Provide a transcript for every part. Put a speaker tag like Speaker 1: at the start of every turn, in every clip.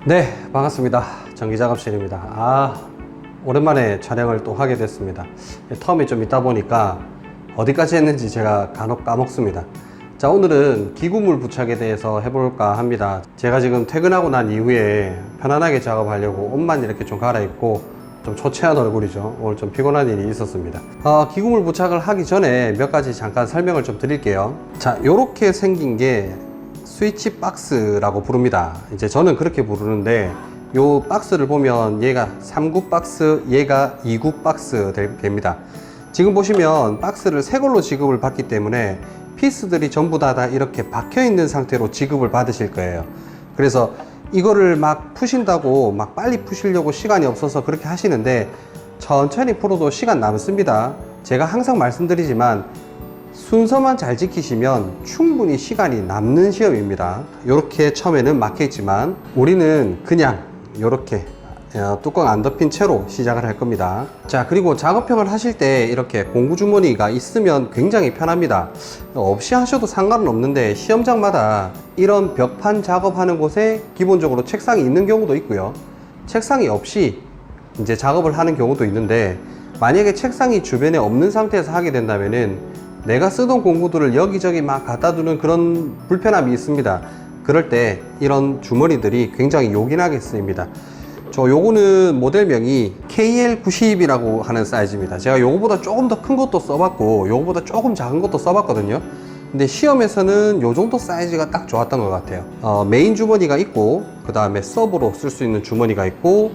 Speaker 1: 네, 반갑습니다. 전기작업실입니다. 오랜만에 촬영을 또 하게 됐습니다. 텀이 좀 있다 보니까 어디까지 했는지 제가 간혹 까먹습니다. 자, 오늘은 기구물 부착에 대해서 해볼까 합니다. 제가 지금 퇴근하고 난 이후에 편안하게 작업하려고 옷만 이렇게 좀 갈아입고 좀 초췌한 얼굴이죠. 오늘 좀 피곤한 일이 있었습니다. 기구물 부착을 하기 전에 몇 가지 잠깐 설명을 좀 드릴게요. 자, 요렇게 생긴 게 스위치 박스라고 부릅니다. 이제 저는 그렇게 부르는데, 요 박스를 보면 얘가 3구 박스, 얘가 2구 박스 됩니다. 지금 보시면 박스를 새 걸로 지급을 받기 때문에 피스들이 전부 다 이렇게 박혀 있는 상태로 지급을 받으실 거예요. 그래서 이거를 막 푸신다고 막 빨리 푸시려고 시간이 없어서 그렇게 하시는데, 천천히 풀어도 시간 남습니다. 제가 항상 말씀드리지만 순서만 잘 지키시면 충분히 시간이 남는 시험입니다. 이렇게 처음에는 막혀 있지만 우리는 그냥 이렇게 뚜껑 안 덮인 채로 시작을 할 겁니다. 자, 그리고 작업형을 하실 때 이렇게 공구 주머니가 있으면 굉장히 편합니다. 없이 하셔도 상관은 없는데, 시험장마다 이런 벽판 작업하는 곳에 기본적으로 책상이 있는 경우도 있고요, 책상이 없이 이제 작업을 하는 경우도 있는데, 만약에 책상이 주변에 없는 상태에서 하게 된다면은 내가 쓰던 공구들을 여기저기 막 갖다 두는 그런 불편함이 있습니다. 그럴 때 이런 주머니들이 굉장히 요긴하게 쓰입니다. 요거는 모델명이 KL90이라고 하는 사이즈입니다. 제가 요거보다 조금 더 큰 것도 써봤고 요거보다 조금 작은 것도 써봤거든요. 근데 시험에서는 요 정도 사이즈가 딱 좋았던 것 같아요. 메인 주머니가 있고, 그 다음에 서브로 쓸 수 있는 주머니가 있고,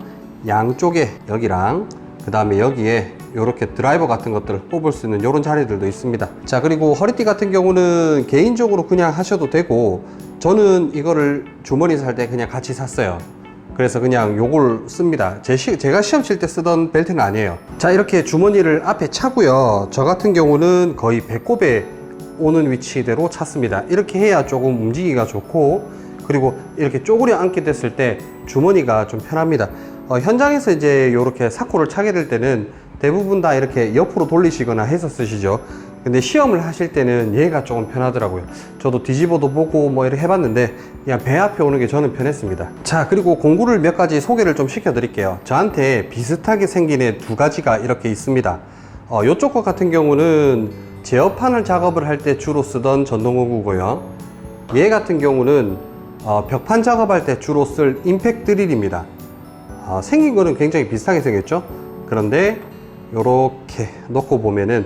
Speaker 1: 양쪽에 여기랑 그 다음에 여기에 이렇게 드라이버 같은 것들을 뽑을 수 있는 이런 자리들도 있습니다. 자, 그리고 허리띠 같은 경우는 개인적으로 그냥 하셔도 되고, 저는 이거를 주머니 살 때 그냥 같이 샀어요. 그래서 그냥 요걸 씁니다. 제가 시험 칠 때 쓰던 벨트는 아니에요. 자, 이렇게 주머니를 앞에 차고요, 저 같은 경우는 거의 배꼽에 오는 위치대로 찼습니다. 이렇게 해야 조금 움직이기가 좋고, 그리고 이렇게 쪼그려 앉게 됐을 때 주머니가 좀 편합니다. 현장에서 이제 이렇게 사코를 차게 될 때는 대부분 다 이렇게 옆으로 돌리시거나 해서 쓰시죠. 근데 시험을 하실 때는 얘가 조금 편하더라고요. 저도 뒤집어도 보고 뭐 이렇게 해봤는데 그냥 배 앞에 오는 게 저는 편했습니다. 자, 그리고 공구를 몇 가지 소개를 좀 시켜 드릴게요. 저한테 비슷하게 생긴 애 두 가지가 이렇게 있습니다. 요쪽 것 같은 경우는 제어판을 작업을 할 때 주로 쓰던 전동공구고요, 얘 같은 경우는 벽판 작업할 때 주로 쓸 임팩 드릴입니다. 생긴 거는 굉장히 비슷하게 생겼죠. 그런데 이렇게 놓고 보면은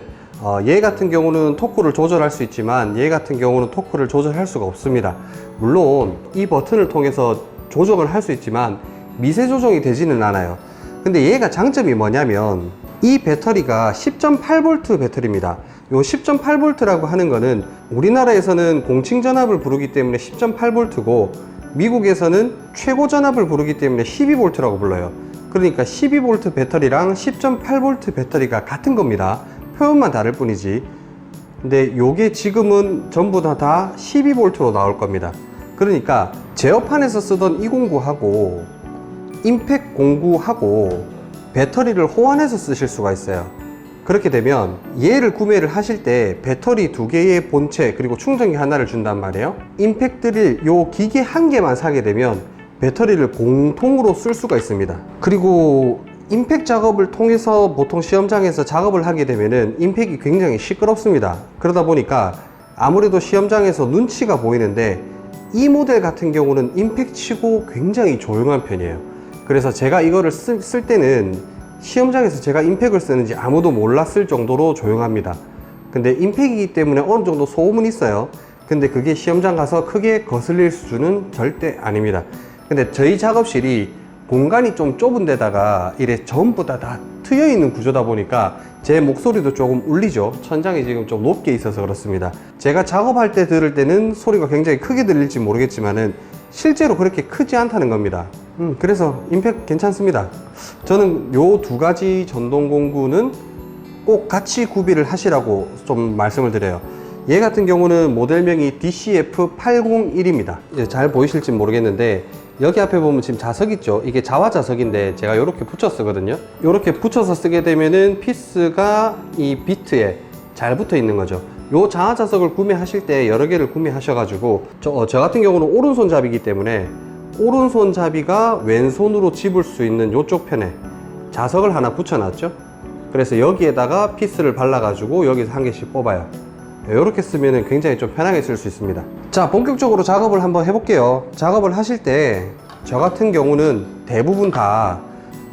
Speaker 1: 얘 같은 경우는 토크를 조절할 수 있지만 얘 같은 경우는 토크를 조절할 수가 없습니다. 물론 이 버튼을 통해서 조정을 할 수 있지만 미세 조정이 되지는 않아요. 근데 얘가 장점이 뭐냐면 이 배터리가 10.8V 배터리입니다. 요 10.8V라고 하는 거는 우리나라에서는 공칭 전압을 부르기 때문에 10.8V고 미국에서는 최고 전압을 부르기 때문에 12V라고 불러요. 그러니까 12V 배터리랑 10.8V 배터리가 같은 겁니다. 표현만 다를 뿐이지. 근데 요게 지금은 전부 다 12V로 나올 겁니다. 그러니까 제어판에서 쓰던 이 공구하고 임팩 공구하고 배터리를 호환해서 쓰실 수가 있어요. 그렇게 되면 얘를 구매를 하실 때 배터리 2개의 본체 그리고 충전기 하나를 준단 말이에요. 임팩 드릴 요 기계 한 개만 사게 되면 배터리를 공통으로 쓸 수가 있습니다. 그리고 임팩 작업을 통해서 보통 시험장에서 작업을 하게 되면은 임팩이 굉장히 시끄럽습니다. 그러다 보니까 아무래도 시험장에서 눈치가 보이는데, 이 모델 같은 경우는 임팩 치고 굉장히 조용한 편이에요. 그래서 제가 이거를 쓸 때는 시험장에서 제가 임팩을 쓰는지 아무도 몰랐을 정도로 조용합니다. 근데 임팩이기 때문에 어느 정도 소음은 있어요. 근데 그게 시험장 가서 크게 거슬릴 수준은 절대 아닙니다. 근데 저희 작업실이 공간이 좀 좁은 데다가 이래 전부 다 트여 있는 구조다 보니까 제 목소리도 조금 울리죠. 천장이 지금 좀 높게 있어서 그렇습니다. 제가 작업할 때 들을 때는 소리가 굉장히 크게 들릴지 모르겠지만은 실제로 그렇게 크지 않다는 겁니다. 그래서 임팩 괜찮습니다. 저는 요 두 가지 전동공구는 꼭 같이 구비를 하시라고 좀 말씀을 드려요. 얘 같은 경우는 모델명이 DCF801입니다. 잘 보이실지 모르겠는데 여기 앞에 보면 지금 자석 있죠. 이게 자화 자석인데 제가 이렇게 붙여 쓰거든요. 이렇게 붙여서 쓰게 되면은 피스가 이 비트에 잘 붙어 있는 거죠. 요 자화 자석을 구매하실 때 여러 개를 구매하셔 가지고 저 같은 경우는 오른손잡이기 때문에 오른손 잡이가 왼손으로 집을 수 있는 이쪽 편에 자석을 하나 붙여놨죠. 그래서 여기에다가 피스를 발라가지고 여기서 한 개씩 뽑아요. 이렇게 쓰면 굉장히 좀 편하게 쓸 수 있습니다. 자, 본격적으로 작업을 한번 해볼게요. 작업을 하실 때 저 같은 경우는 대부분 다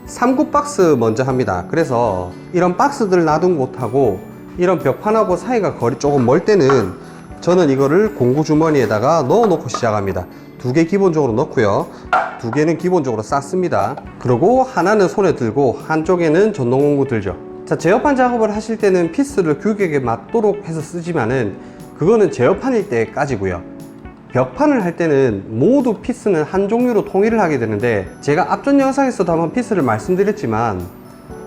Speaker 1: 3구 박스 먼저 합니다. 그래서 이런 박스들 놔둔 곳하고 이런 벽판하고 사이가 거리 조금 멀 때는 저는 이거를 공구 주머니에다가 넣어 놓고 시작합니다. 2개 기본적으로 넣고요. 2개는 기본적으로 쌌습니다. 그리고 하나는 손에 들고 한쪽에는 전동 공구 들죠. 자, 제어판 작업을 하실 때는 피스를 규격에 맞도록 해서 쓰지만은 그거는 제어판일 때까지고요. 벽판을 할 때는 모두 피스는 한 종류로 통일을 하게 되는데, 제가 앞전 영상에서도 한번 피스를 말씀드렸지만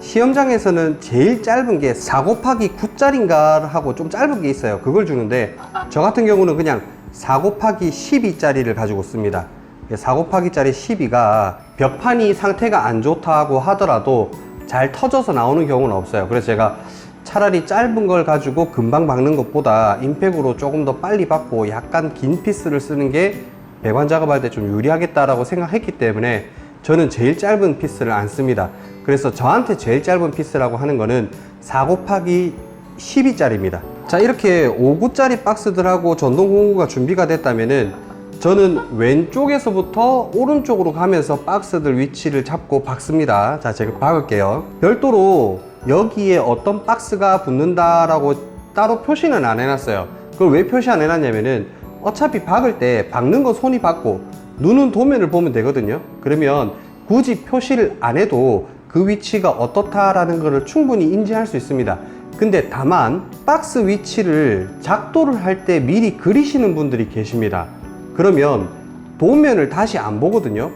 Speaker 1: 시험장에서는 제일 짧은 게 4 곱하기 9짜리인가 하고 좀 짧은 게 있어요. 그걸 주는데 저 같은 경우는 그냥 4 곱하기 12짜리를 가지고 씁니다. 4 곱하기 짜리 12가 벽판이 상태가 안 좋다고 하더라도 잘 터져서 나오는 경우는 없어요. 그래서 제가 차라리 짧은 걸 가지고 금방 박는 것보다 임팩으로 조금 더 빨리 박고 약간 긴 피스를 쓰는 게 배관 작업할 때 좀 유리하겠다라고 생각했기 때문에 저는 제일 짧은 피스를 안 씁니다. 그래서 저한테 제일 짧은 피스라고 하는 거는 4 곱하기 12짜리입니다. 자, 이렇게 5구짜리 박스들하고 전동 공구가 준비가 됐다면은 저는 왼쪽에서부터 오른쪽으로 가면서 박스들 위치를 잡고 박습니다. 자, 제가 박을게요. 별도로 여기에 어떤 박스가 붙는다라고 따로 표시는 안 해놨어요. 그걸 왜 표시 안 해놨냐면은 어차피 박을 때 박는 건 손이 박고 눈은 도면을 보면 되거든요. 그러면 굳이 표시를 안 해도 그 위치가 어떻다라는 것을 충분히 인지할 수 있습니다. 근데 다만 박스 위치를 작도를 할 때 미리 그리시는 분들이 계십니다. 그러면 도면을 다시 안 보거든요.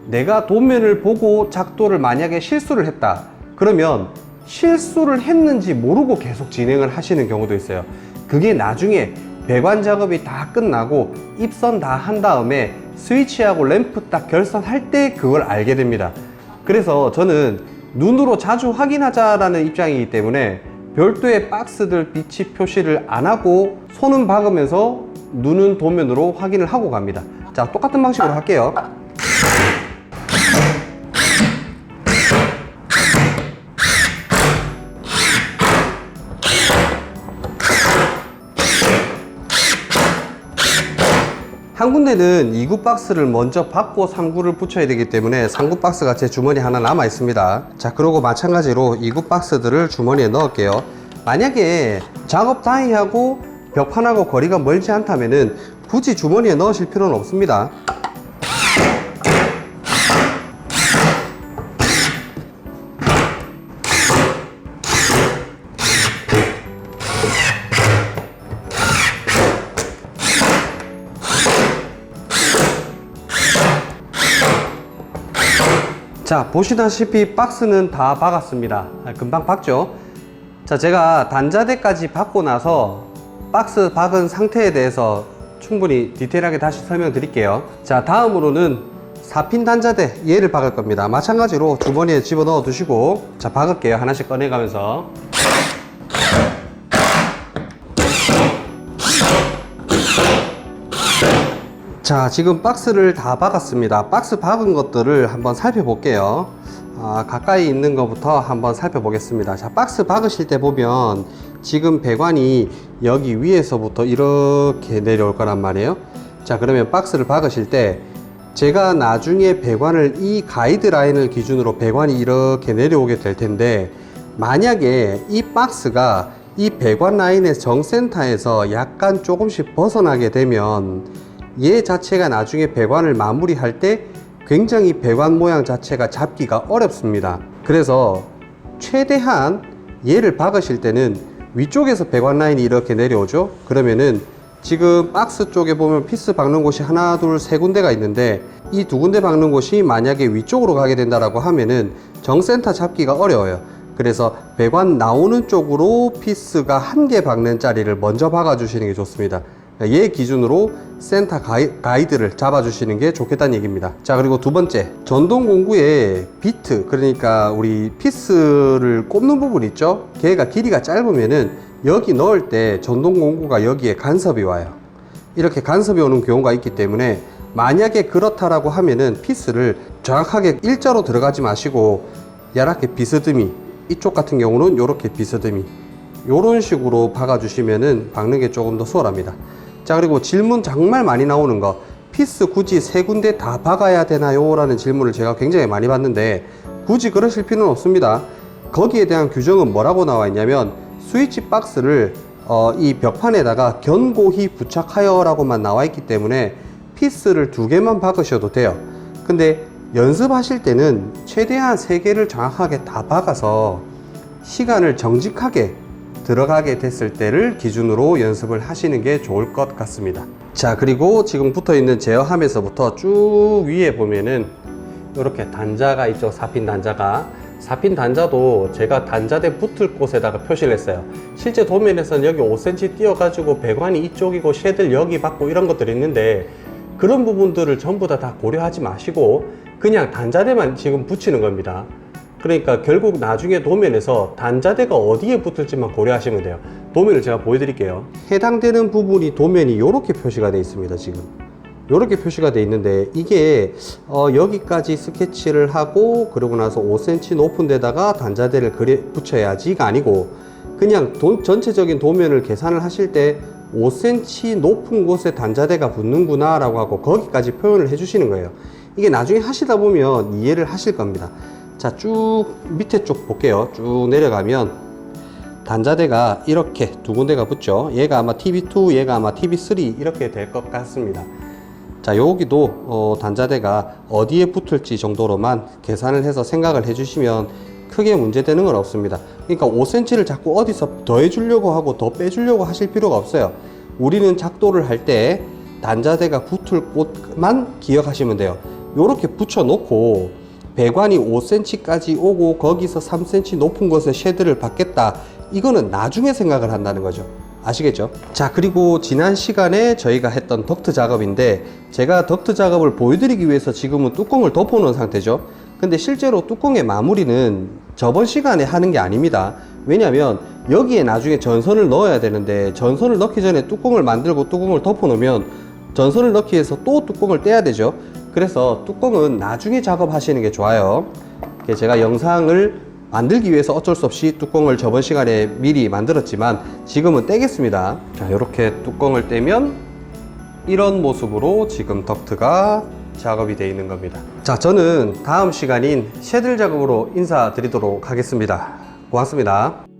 Speaker 1: 내가 도면을 보고 작도를 만약에 실수를 했다 그러면 실수를 했는지 모르고 계속 진행을 하시는 경우도 있어요. 그게 나중에 배관 작업이 다 끝나고 입선 다 한 다음에 스위치하고 램프 딱 결선할 때 그걸 알게 됩니다. 그래서 저는 눈으로 자주 확인하자라는 입장이기 때문에 별도의 박스들 위치 표시를 안 하고 손은 박으면서 눈은 도면으로 확인을 하고 갑니다. 자, 똑같은 방식으로 할게요. 한 군데는 2구 박스를 먼저 받고 3구를 붙여야 되기 때문에 3구 박스가 제 주머니 하나 남아 있습니다. 자, 그리고 마찬가지로 2구 박스들을 주머니에 넣을게요. 만약에 작업 단위하고 벽판하고 거리가 멀지 않다면은 굳이 주머니에 넣으실 필요는 없습니다. 자, 보시다시피 박스는 다 박았습니다. 금방 박죠. 자, 제가 단자대까지 박고 나서 박스 박은 상태에 대해서 충분히 디테일하게 다시 설명드릴게요. 자, 다음으로는 4핀 단자대 얘를 박을 겁니다. 마찬가지로 주머니에 집어넣어 두시고, 자, 박을게요. 하나씩 꺼내가면서. 자, 지금 박스를 다 박았습니다. 박스 박은 것들을 한번 살펴볼게요. 가까이 있는 것부터 한번 살펴보겠습니다. 자, 박스 박으실 때 보면 지금 배관이 여기 위에서부터 이렇게 내려올 거란 말이에요. 자, 그러면 박스를 박으실 때 제가 나중에 배관을 이 가이드라인을 기준으로 배관이 이렇게 내려오게 될 텐데, 만약에 이 박스가 이 배관 라인의 정센터에서 약간 조금씩 벗어나게 되면 얘 자체가 나중에 배관을 마무리할 때 굉장히 배관 모양 자체가 잡기가 어렵습니다. 그래서 최대한 얘를 박으실 때는 위쪽에서 배관 라인이 이렇게 내려오죠. 그러면은 지금 박스 쪽에 보면 피스 박는 곳이 하나, 둘, 세 군데가 있는데 이 두 군데 박는 곳이 만약에 위쪽으로 가게 된다라고 하면은 정센터 잡기가 어려워요. 그래서 배관 나오는 쪽으로 피스가 한 개 박는 자리를 먼저 박아 주시는 게 좋습니다. 얘 기준으로 센터 가이드를 잡아주시는 게 좋겠다는 얘기입니다. 자, 그리고 두 번째, 전동 공구의 비트, 그러니까 우리 피스를 꼽는 부분 있죠? 걔가 길이가 짧으면은 여기 넣을 때 전동 공구가 여기에 간섭이 와요. 이렇게 간섭이 오는 경우가 있기 때문에 만약에 그렇다라고 하면은 피스를 정확하게 일자로 들어가지 마시고 얇게 비스듬히, 이쪽 같은 경우는 이렇게 비스듬히 이런 식으로 박아 주시면은 박는 게 조금 더 수월합니다. 자, 그리고 질문 정말 많이 나오는 거, 피스 굳이 세 군데 다 박아야 되나요? 라는 질문을 제가 굉장히 많이 받는데 굳이 그러실 필요는 없습니다. 거기에 대한 규정은 뭐라고 나와 있냐면 스위치 박스를 이 벽판에다가 견고히 부착하여 라고만 나와 있기 때문에 피스를 2개만 박으셔도 돼요. 근데 연습하실 때는 최대한 3개를 정확하게 다 박아서 시간을 정직하게 들어가게 됐을 때를 기준으로 연습을 하시는 게 좋을 것 같습니다. 자, 그리고 지금 붙어 있는 제어함에서부터 쭉 위에 보면은 이렇게 단자가 있죠. 4핀 단자가. 4핀 단자도 제가 단자대 붙을 곳에다가 표시를 했어요. 실제 도면에서는 여기 5cm 띄어가지고 배관이 이쪽이고 쉐들 여기 받고 이런 것들이 있는데 그런 부분들을 전부 다 고려하지 마시고 그냥 단자대만 지금 붙이는 겁니다. 그러니까 결국 나중에 도면에서 단자대가 어디에 붙을지만 고려하시면 돼요. 도면을 제가 보여드릴게요. 해당되는 부분이 도면이 이렇게 표시가 되어 있습니다. 지금 이렇게 표시가 되어 있는데 이게 여기까지 스케치를 하고 그러고 나서 5cm 높은 데다가 단자대를 붙여야지가 아니고 그냥 전체적인 도면을 계산을 하실 때 5cm 높은 곳에 단자대가 붙는구나 라고 하고 거기까지 표현을 해 주시는 거예요. 이게 나중에 하시다 보면 이해를 하실 겁니다. 자, 쭉 밑에 쪽 볼게요. 쭉 내려가면 단자대가 이렇게 2군데가 붙죠. 얘가 아마 TV2, 얘가 아마 TV3 이렇게 될 것 같습니다. 자, 여기도 단자대가 어디에 붙을지 정도로만 계산을 해서 생각을 해 주시면 크게 문제되는 건 없습니다. 그러니까 5cm를 자꾸 어디서 더 해주려고 하고 더 빼주려고 하실 필요가 없어요. 우리는 작도를 할 때 단자대가 붙을 곳만 기억하시면 돼요. 이렇게 붙여 놓고 배관이 5cm까지 오고 거기서 3cm 높은 곳에 쉐드를 받겠다, 이거는 나중에 생각을 한다는 거죠. 아시겠죠? 자, 그리고 지난 시간에 저희가 했던 덕트 작업인데 제가 덕트 작업을 보여드리기 위해서 지금은 뚜껑을 덮어 놓은 상태죠. 근데 실제로 뚜껑의 마무리는 저번 시간에 하는 게 아닙니다. 왜냐면 여기에 나중에 전선을 넣어야 되는데 전선을 넣기 전에 뚜껑을 만들고 뚜껑을 덮어 놓으면 전선을 넣기 위해서 또 뚜껑을 떼야 되죠. 그래서 뚜껑은 나중에 작업하시는 게 좋아요. 제가 영상을 만들기 위해서 어쩔 수 없이 뚜껑을 저번 시간에 미리 만들었지만 지금은 떼겠습니다. 자, 이렇게 뚜껑을 떼면 이런 모습으로 지금 덕트가 작업이 되어 있는 겁니다. 자, 저는 다음 시간인 쉐들 작업으로 인사드리도록 하겠습니다. 고맙습니다.